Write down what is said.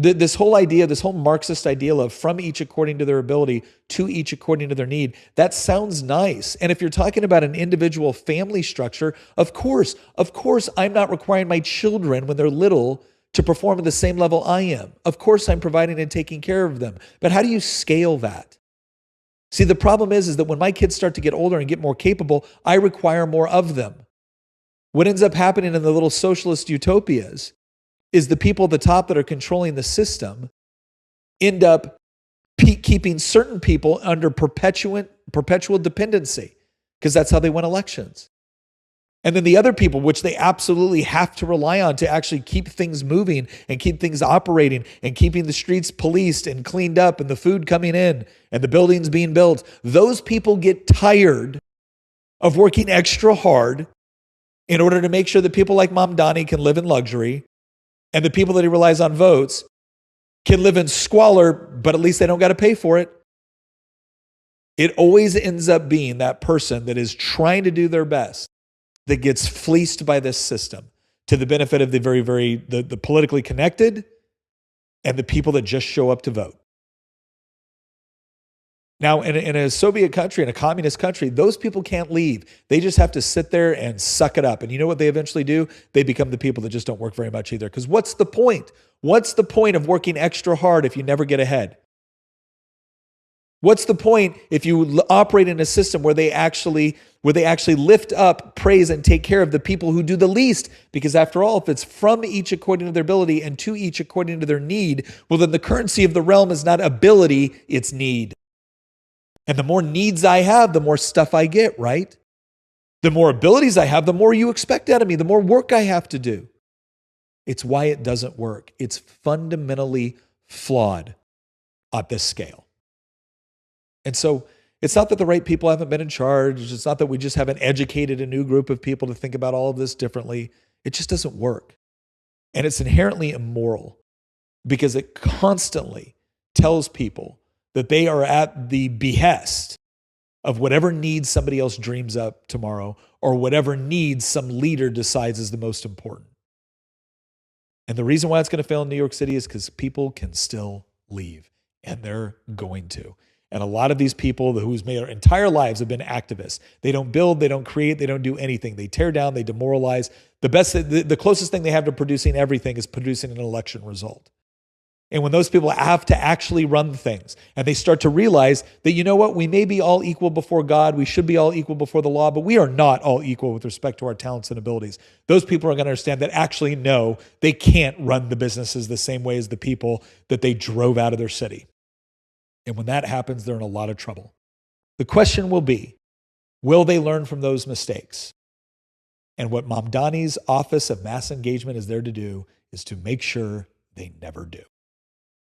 This whole idea, this whole Marxist ideal of from each according to their ability, to each according to their need, that sounds nice. And if you're talking about an individual family structure, of course, I'm not requiring my children when they're little to perform at the same level I am. Of course, I'm providing and taking care of them. But how do you scale that? See, the problem is that when my kids start to get older and get more capable, I require more of them. What ends up happening in the little socialist utopias is the people at the top that are controlling the system end up keeping certain people under perpetual dependency because that's how they win elections. And then the other people, which they absolutely have to rely on to actually keep things moving and keep things operating and keeping the streets policed and cleaned up and the food coming in and the buildings being built, those people get tired of working extra hard in order to make sure that people like Mamdani can live in luxury, and the people that he relies on votes can live in squalor, but at least they don't got to pay for it. It always ends up being that person that is trying to do their best that gets fleeced by this system to the benefit of the the politically connected and the people that just show up to vote. Now, in a Soviet country, in a communist country, those people can't leave. They just have to sit there and suck it up. And you know what they eventually do? They become the people that just don't work very much either. Because what's the point? What's the point of working extra hard if you never get ahead? What's the point if you operate in a system where they actually lift up, praise, and take care of the people who do the least? Because after all, if it's from each according to their ability and to each according to their need, well, then the currency of the realm is not ability, it's need. And the more needs I have, the more stuff I get, right? The more abilities I have, the more you expect out of me, the more work I have to do. It's why it doesn't work. It's fundamentally flawed at this scale. And so it's not that the right people haven't been in charge. It's not that we just haven't educated a new group of people to think about all of this differently. It just doesn't work. And it's inherently immoral because it constantly tells people that they are at the behest of whatever needs somebody else dreams up tomorrow or whatever needs some leader decides is the most important. And the reason why it's going to fail in New York City is because people can still leave, and they're going to. And a lot of these people whose their entire lives have been activists. They don't build, they don't create, they don't do anything. They tear down, they demoralize. The closest thing they have to producing everything is producing an election result. And when those people have to actually run things and they start to realize that, you know what, we may be all equal before God, we should be all equal before the law, but we are not all equal with respect to our talents and abilities. Those people are going to understand that actually, no, they can't run the businesses the same way as the people that they drove out of their city. And when that happens, they're in a lot of trouble. The question will be, will they learn from those mistakes? And what Mamdani's Office of Mass Engagement is there to do is to make sure they never do.